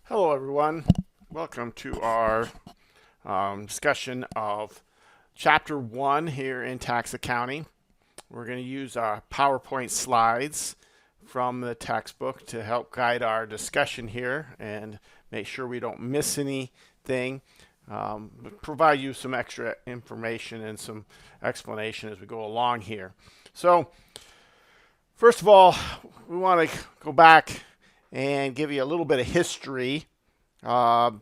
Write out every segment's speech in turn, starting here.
Hello, everyone. Welcome to our discussion of Chapter 1 here in Tax Accounting. We're going to use our PowerPoint slides from the textbook to help guide our discussion here and make sure we don't miss anything, provide you some extra information and some explanation as we go along here. So, first of all, we want to go back and give you a little bit of history of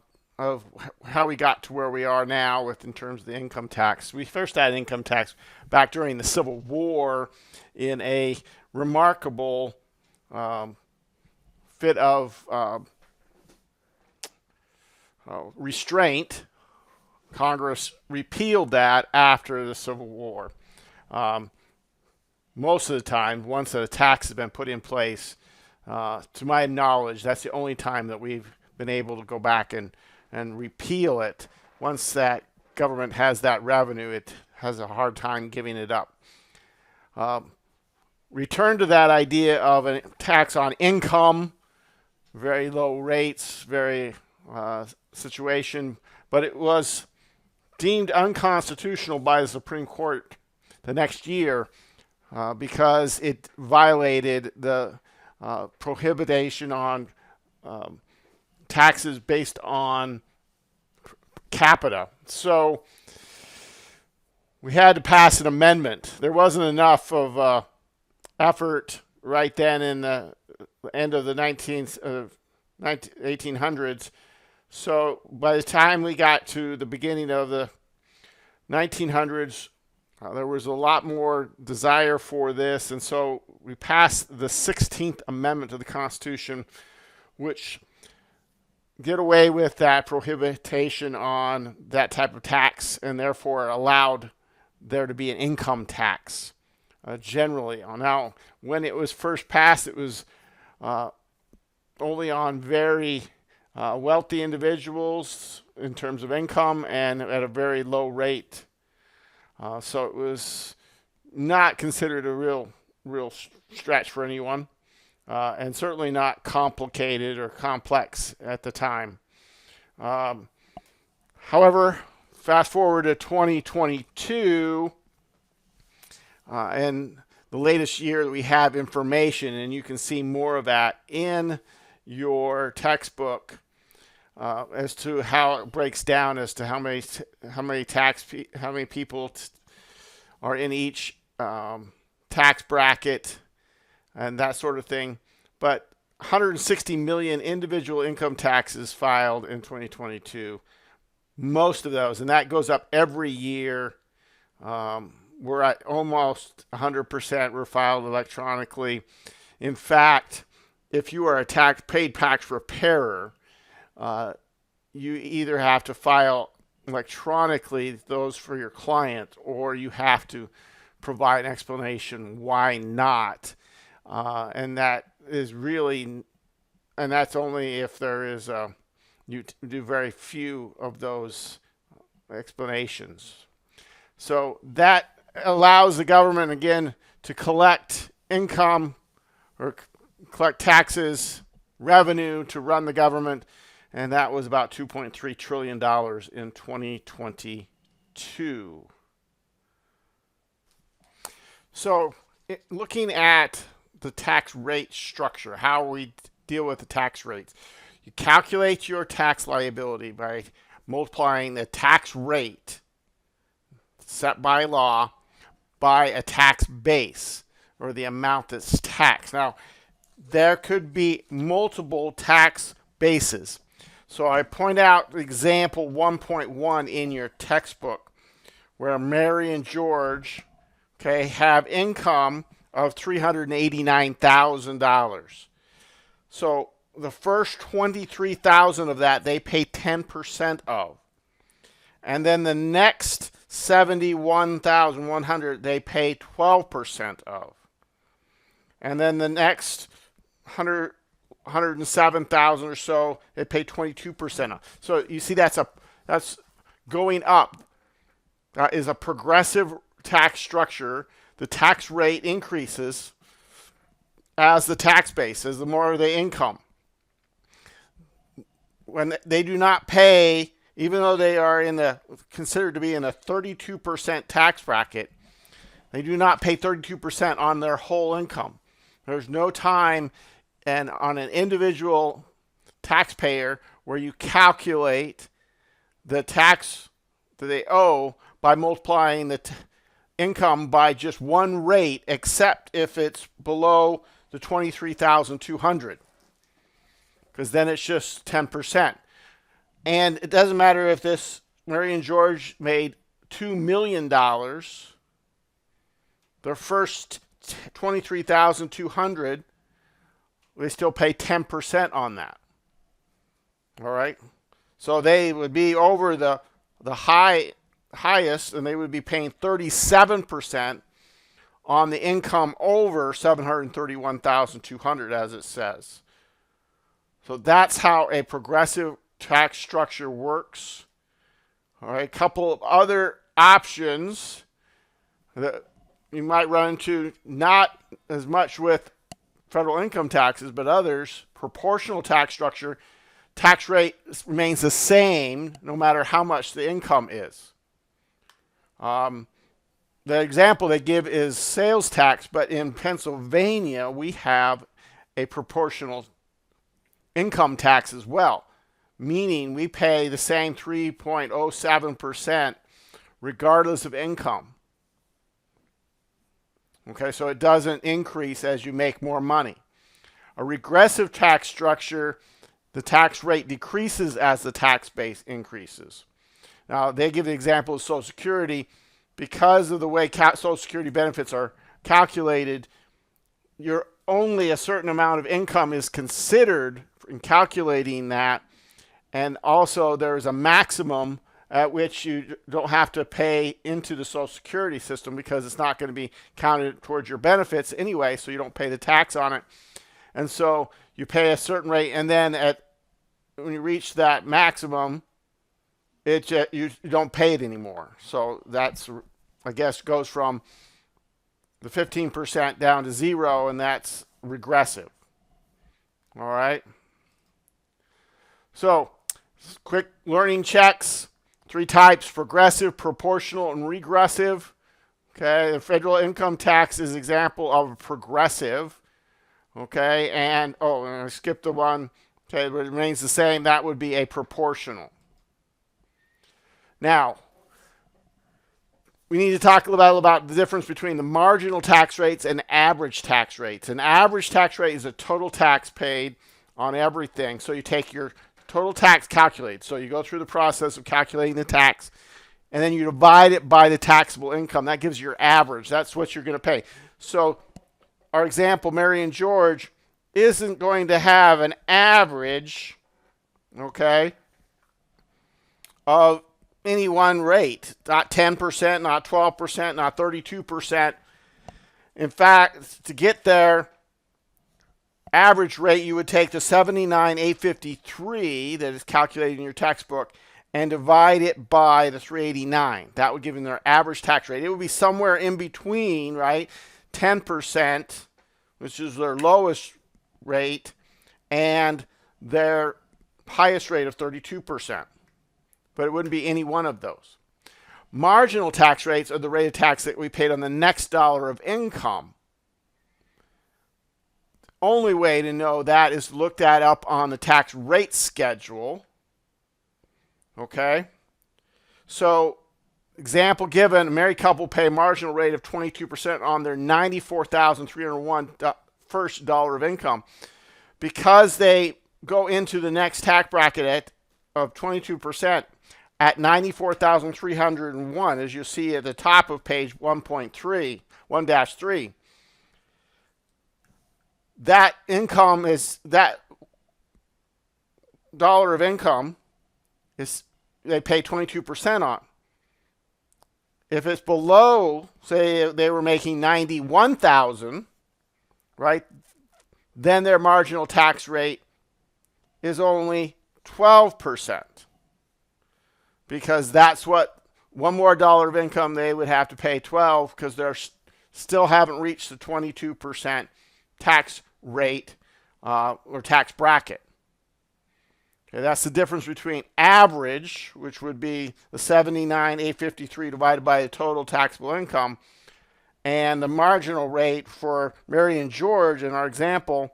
how we got to where we are now in terms of the income tax. We first had income tax back during the Civil War in a remarkable fit of restraint. Congress repealed that after the Civil War. Most of the time, once a tax has been put in place, to my knowledge, that's the only time that we've been able to go back and repeal it. Once that government has that revenue, it has a hard time giving it up. Return to that idea of a tax on income, very low rates, very situation, but it was deemed unconstitutional by the Supreme Court the next year because it violated the prohibition on taxes based on capita. So we had to pass an amendment. There wasn't enough of effort right then in the end of the 1800s. So by the time we got to the beginning of the 1900s, there was a lot more desire for this, and so we passed the 16th Amendment to the Constitution, which did away with that prohibition on that type of tax and therefore allowed there to be an income tax generally. Now, when it was first passed, it was only on very wealthy individuals in terms of income and at a very low rate. So it was not considered a real stretch for anyone, and certainly not complicated or complex at the time. However, fast forward to 2022, and the latest year that we have information, and you can see more of that in your textbook. As to how it breaks down as to how many people are in each tax bracket and that sort of thing. But 160 million individual income taxes filed in 2022. Most of those, and that goes up every year. We're at almost 100% were filed electronically. In fact, if you are a paid tax preparer, you either have to file electronically those for your client, or you have to provide an explanation why not. And that is really, and that's only if there is you do very few of those explanations. So that allows the government again to collect income or collect taxes, revenue to run the government. And that was about $2.3 trillion in 2022. So looking at the tax rate structure, how we deal with the tax rates, you calculate your tax liability by multiplying the tax rate set by law by a tax base, or the amount that's taxed. Now, there could be multiple tax bases. So I point out example 1.1 in your textbook, where Mary and George, have income of $389,000. So the first $23,000 of that they pay 10% of, and then the next $71,100 they pay 12% of, and then the next 107,000 or so, they pay 22% of. So you see that's going up. That is a progressive tax structure. The tax rate increases as the tax base, as the more the income. when they do not pay, even though they are considered to be in a 32% tax bracket, they do not pay 32% on their whole income. There's no time and on an individual taxpayer where you calculate the tax that they owe by multiplying the income by just one rate, except if it's below the 23,200, because then it's just 10%. And it doesn't matter if this Mary and George made $2 million, their first 23,200, they still pay 10% on that. All right, so they would be over the highest, and they would be paying 37% on the income over 731,200, as it says. So that's how a progressive tax structure works. All right, a couple of other options that you might run into, not as much with federal income taxes, but others. Proportional tax structure, tax rate remains the same no matter how much the income is. The example they give is sales tax, but in Pennsylvania, we have a proportional income tax as well, meaning we pay the same 3.07% regardless of income. Okay, so it doesn't increase as you make more money. A regressive tax structure, the tax rate decreases as the tax base increases. Now, they give the example of Social Security. Because of the way Social Security benefits are calculated, only a certain amount of income is considered in calculating that. And also, there's a maximum at which you don't have to pay into the Social Security system because it's not going to be counted towards your benefits anyway, so you don't pay the tax on it. And so you pay a certain rate, and then when you reach that maximum, you don't pay it anymore. So that's, I guess, goes from the 15% down to 0, and that's regressive. All right. So quick learning checks. 3 types: progressive, proportional, and regressive. Okay, the federal income tax is an example of progressive. Okay, and I skipped the one. Okay, but it remains the same. That would be a proportional. Now, we need to talk a little about the difference between the marginal tax rates and average tax rates. An average tax rate is a total tax paid on everything. So you take your total tax calculated. So you go through the process of calculating the tax, and then you divide it by the taxable income. That gives you your average. That's what you're going to pay. So our example, Mary and George, isn't going to have an average, okay, of any one rate. Not 10%, not 12%, not 32%. In fact, to get their average rate, you would take the 79,853 that is calculated in your textbook and divide it by the 389. That would give them their average tax rate. It would be somewhere in between, right? 10%, which is their lowest rate, and their highest rate of 32%. But it wouldn't be any one of those. Marginal tax rates are the rate of tax that we paid on the next dollar of income. Only way to know that is to look that up on the tax rate schedule. Okay? So, example given, a married couple pay a marginal rate of 22% on their $94,301 first dollar of income. Because they go into the next tax bracket of 22%, at 94,301, as you see at the top of page 1.3, that income is, that dollar of income is, they pay 22% on. If it's below, say they were making 91,000, right, then their marginal tax rate is only 12%. Because that's what, one more dollar of income, they would have to pay 12 because they're still haven't reached the 22% tax rate or tax bracket. Okay, that's the difference between average, which would be the 79,853 divided by the total taxable income, and the marginal rate for Mary and George in our example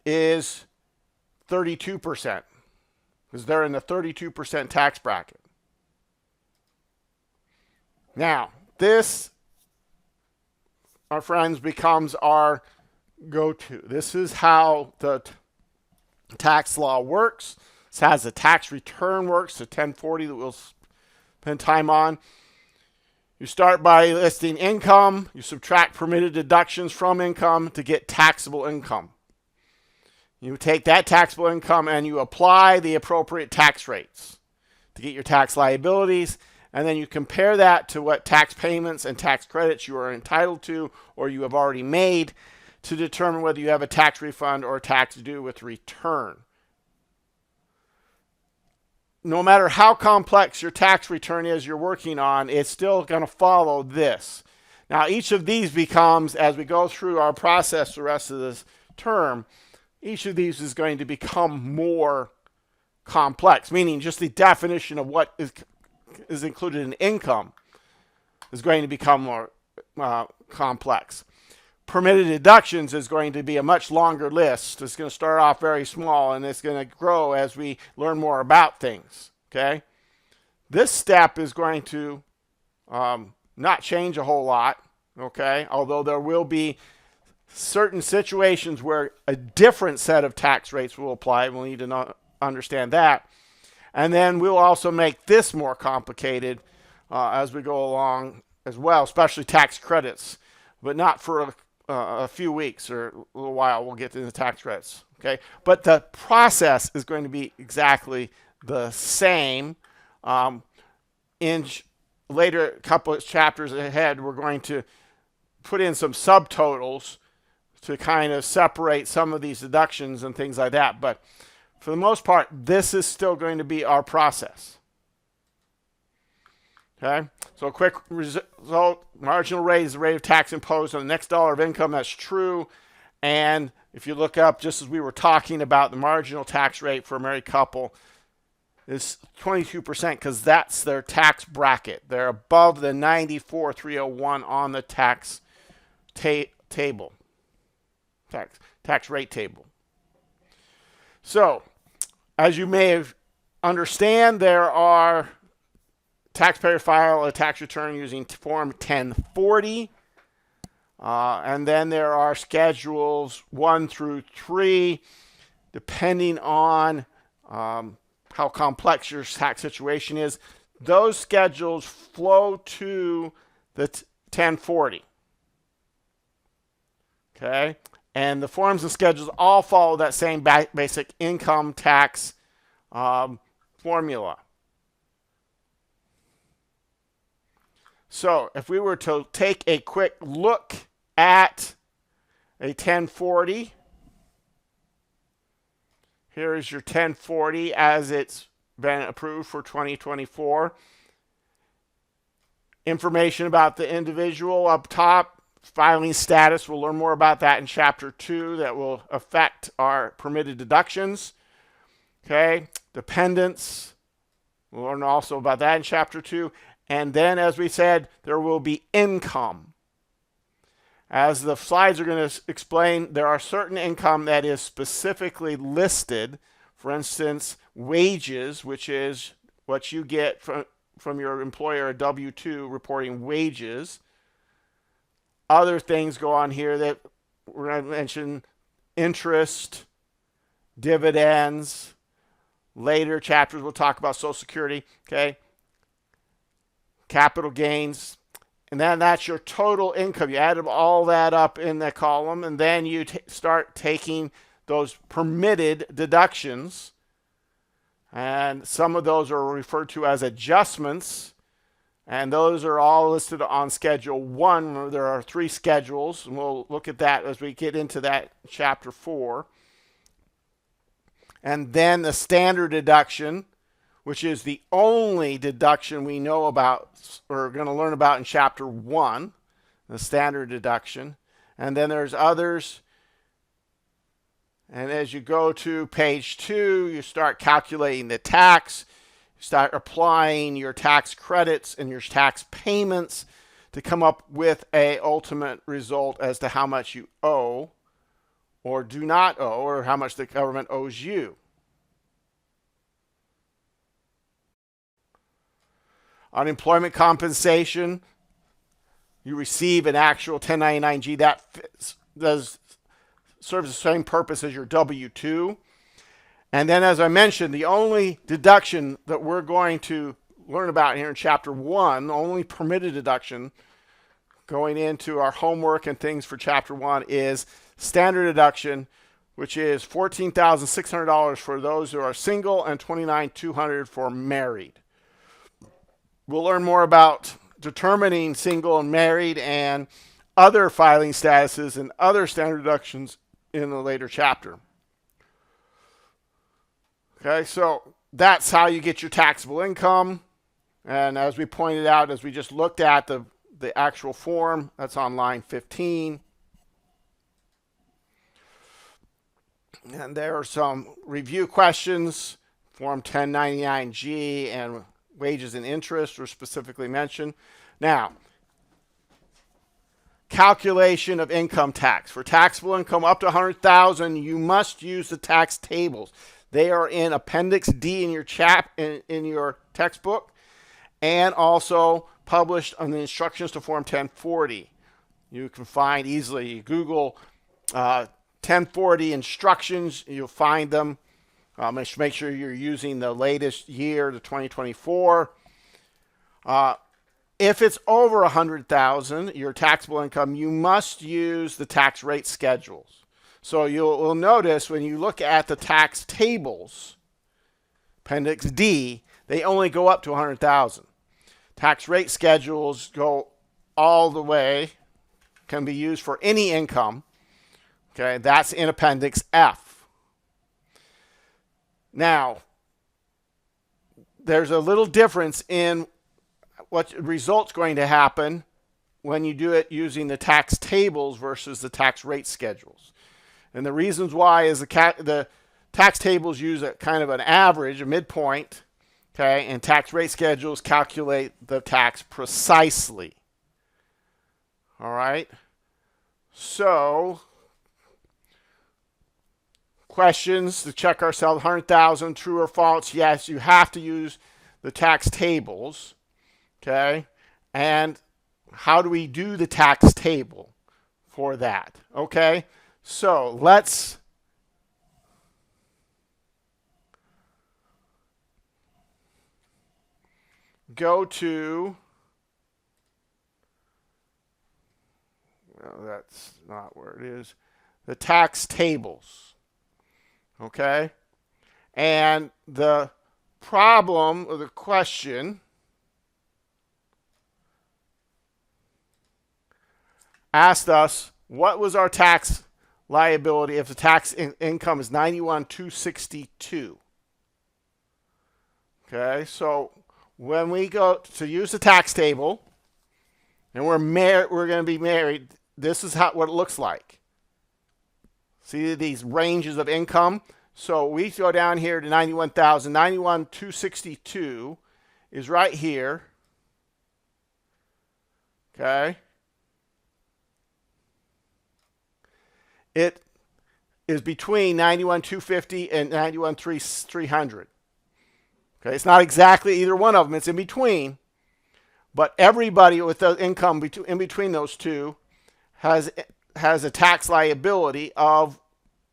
is 32%, because they're in the 32% tax bracket. Now, this, our friends, becomes our go-to. This is how the tax law works. This has the tax return works, the 1040 that we'll spend time on. You start by listing income. You subtract permitted deductions from income to get taxable income. You take that taxable income and you apply the appropriate tax rates to get your tax liabilities, and then you compare that to what tax payments and tax credits you are entitled to or you have already made to determine whether you have a tax refund or a tax due with return. No matter how complex your tax return is you're working on, it's still going to follow this. Now, each of these becomes, as we go through our process the rest of this term, each of these is going to become more complex, meaning just the definition of what is included in income is going to become more complex. Permitted deductions is going to be a much longer list. It's going to start off very small, and it's going to grow as we learn more about things. Okay, this step is going to not change a whole lot. Okay, although there will be certain situations where a different set of tax rates will apply. We'll need to understand that, and then we'll also make this more complicated as we go along as well, especially tax credits, but not for a few weeks or a little while. We'll get to the tax credits. Okay, but the process is going to be exactly the same. In later couple of chapters ahead, we're going to put in some subtotals to kind of separate some of these deductions and things like that. But for the most part, this is still going to be our process. Okay, so a quick result: marginal rate is the rate of tax imposed on the next dollar of income. That's true. And if you look up, just as we were talking about, the marginal tax rate for a married couple is 22% because that's their tax bracket. They're above the 94,301 on the tax table, tax rate table. So, as you may understand, there are taxpayer file a tax return using Form 1040. And then there are schedules 1 through 3, depending on how complex your tax situation is. Those schedules flow to the 1040. Okay? And the forms and schedules all follow that same basic income tax formula. So if we were to take a quick look at a 1040, here is your 1040 as it's been approved for 2024. Information about the individual up top, filing status. We'll learn more about that in Chapter 2 that will affect our permitted deductions. Okay, dependents. We'll learn also about that in Chapter 2. And then, as we said, there will be income. As the slides are going to explain, there are certain income that is specifically listed. For instance, wages, which is what you get from your employer, a W-2 reporting wages. Other things go on here that we're going to mention: interest, dividends. Later chapters we'll talk about Social Security. Okay. Capital gains, and then that's your total income. You add all that up in the column, and then you start taking those permitted deductions, and some of those are referred to as adjustments, and those are all listed on Schedule 1. There are 3 schedules, and we'll look at that as we get into that Chapter 4. And then the standard deduction, which is the only deduction we know about or going to learn about in Chapter 1, the standard deduction. And then there's others And as you go to page 2, you start calculating the tax. You start applying your tax credits and your tax payments to come up with a ultimate result as to how much you owe or do not owe, or how much the government owes you. Unemployment compensation, you receive an actual 1099-G that serves the same purpose as your W-2. And then, as I mentioned, the only deduction that we're going to learn about here in Chapter 1, the only permitted deduction going into our homework and things for Chapter 1 is standard deduction, which is $14,600 for those who are single and $29,200 for married. We'll learn more about determining single and married and other filing statuses and other standard deductions in a later chapter. Okay, so that's how you get your taxable income. And as we pointed out, as we just looked at the actual form, that's on line 15. And there are some review questions. Form 1099-G and wages and interest were specifically mentioned. Now, calculation of income tax. For taxable income up to $100,000, you must use the tax tables. They are in Appendix D in your in your textbook, and also published on the instructions to Form 1040. You can find easily. Google 1040 instructions. You'll find them. Make sure you're using the latest year, the 2024. If it's over $100,000, your taxable income, you must use the tax rate schedules. So you'll notice when you look at the tax tables, Appendix D, they only go up to $100,000. Tax rate schedules go all the way, can be used for any income. Okay, that's in Appendix F. Now, there's a little difference in what result's going to happen when you do it using the tax tables versus the tax rate schedules. And the reasons why is the tax tables use a kind of an average, a midpoint, okay, and tax rate schedules calculate the tax precisely. All right? So, questions to check ourselves, 100,000, true or false? Yes, you have to use the tax tables, okay? And how do we do the tax table for that? Okay? So, let's go to, well, that's not where it is, the tax tables. Okay? And the problem or the question asked us, what was our tax liability if the tax income is $91,262? Okay, so when we go to use the tax table and we're going to be married, this is what it looks like. See these ranges of income? So we go down here to 91,000. 91,262 is right here. Okay. It is between 91,250 and 91,300. Okay, it's not exactly either one of them. It's in between. But everybody with the income in between those two has a tax liability of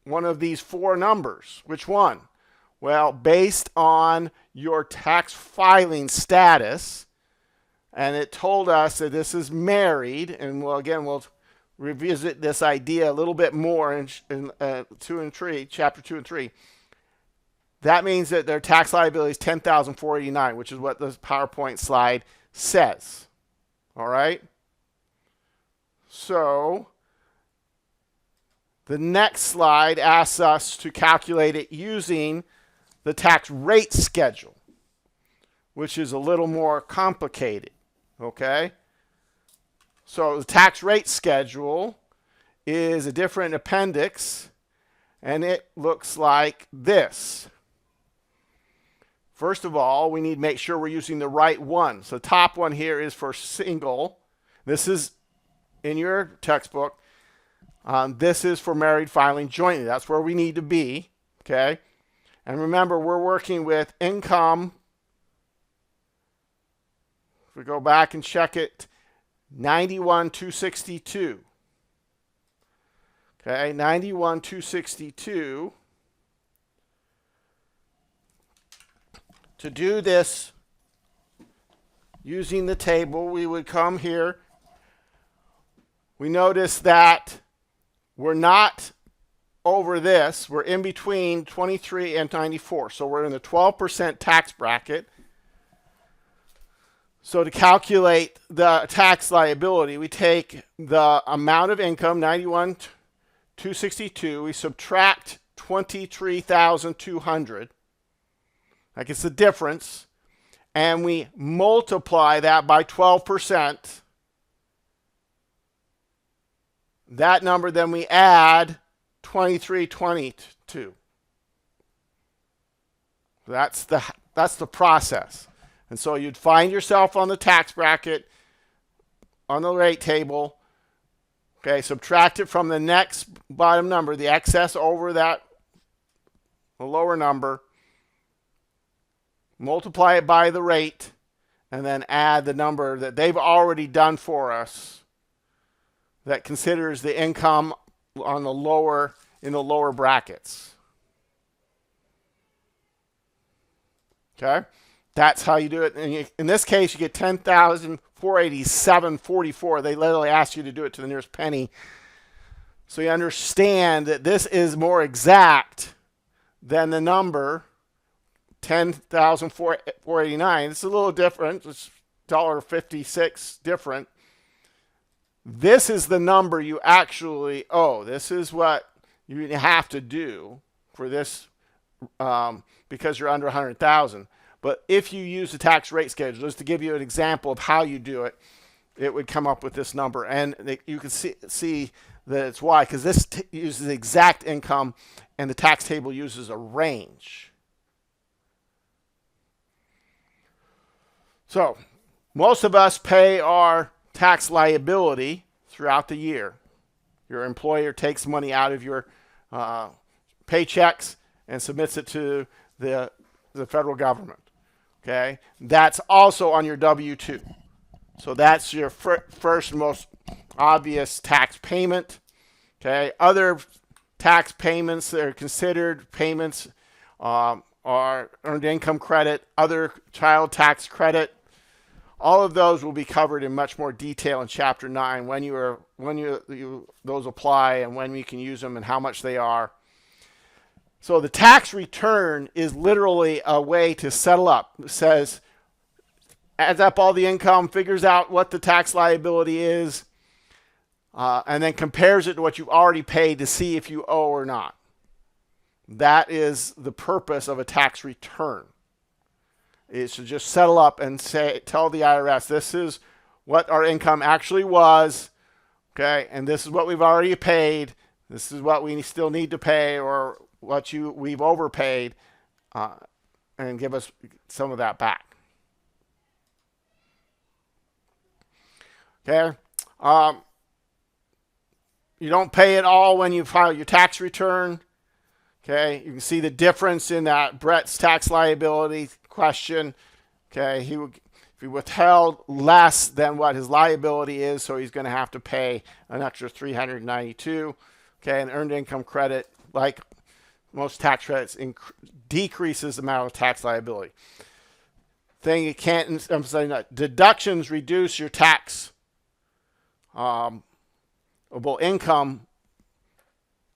one of these four numbers. Which one? Well, based on your tax filing status, and it told us that this is married, and we'll revisit this idea a little bit more in chapter 2 and 3. That means that their tax liability is $10,489, which is what this PowerPoint slide says. All right? So the next slide asks us to calculate it using the tax rate schedule, which is a little more complicated. Okay? So the tax rate schedule is a different appendix, And it looks like this. First of all, we need to make sure we're using the right one. So the top one here is for single. This is in your textbook. This is for married filing jointly. That's where we need to be. Okay. And remember, we're working with income. If we go back and check it, 91,262. Okay, 91,262. To do this using the table, we would come here. We notice that we're not over this. We're in between 23 and 94. So we're in the 12% tax bracket. So to calculate the tax liability, we take the amount of income, 91,262. We subtract 23,200. That gets the difference. And we multiply that by 12%. That number, then we add 2322. That's the process. And so you'd find yourself on the tax bracket, on the rate table. Okay, subtract it from the next bottom number, the excess over that the lower number. Multiply it by the rate, and then add the number that they've already done for us that considers the income on the lower, in the lower brackets. Okay, that's how you do it. And in this case, you get 10,487.44. They literally ask you to do it to the nearest penny. So you understand that this is more exact than the number 10,489. It's a little different. It's $1.56 different. This is the number you actually owe. This is what you have to do for this because you're under 100,000. But if you use the tax rate schedule, just to give you an example of how you do it, it would come up with this number. And you can see that it's why, because this uses exact income and the tax table uses a range. So most of us pay our tax liability throughout the year. Your employer takes money out of your paychecks and submits it to the federal government. Okay, that's also on your W-2. So that's your first most obvious tax payment. Okay, other tax payments that are considered payments are earned income credit, other child tax credit. All of those will be covered in much more detail in Chapter 9 when those apply and when we can use them and how much they are. So the tax return is literally a way to settle up. It says, adds up all the income, figures out what the tax liability is, and then compares it to what you've already paid to see if you owe or not. That is the purpose of a tax return. Is to just settle up and tell the IRS, this is what our income actually was, okay, and this is what we've already paid. This is what we still need to pay, or what we've overpaid, and give us some of that back. Okay, you don't pay it all when you file your tax return. Okay, you can see the difference in that Brett's tax liability question. Okay, if he withheld less than what his liability is, so he's going to have to pay an extra $392. Okay, and earned income credit, like most tax credits, decreases the amount of tax liability. Thing you can't emphasize that deductions reduce your taxable income.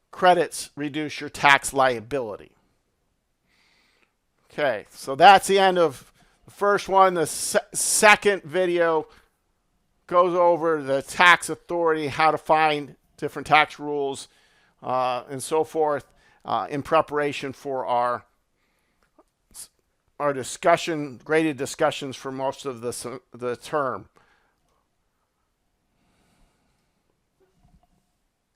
Credits reduce your tax liability. Okay, so that's the end of the first one. The second video goes over the tax authority, how to find different tax rules, and so forth, in preparation for our discussion, graded discussions for most of the term.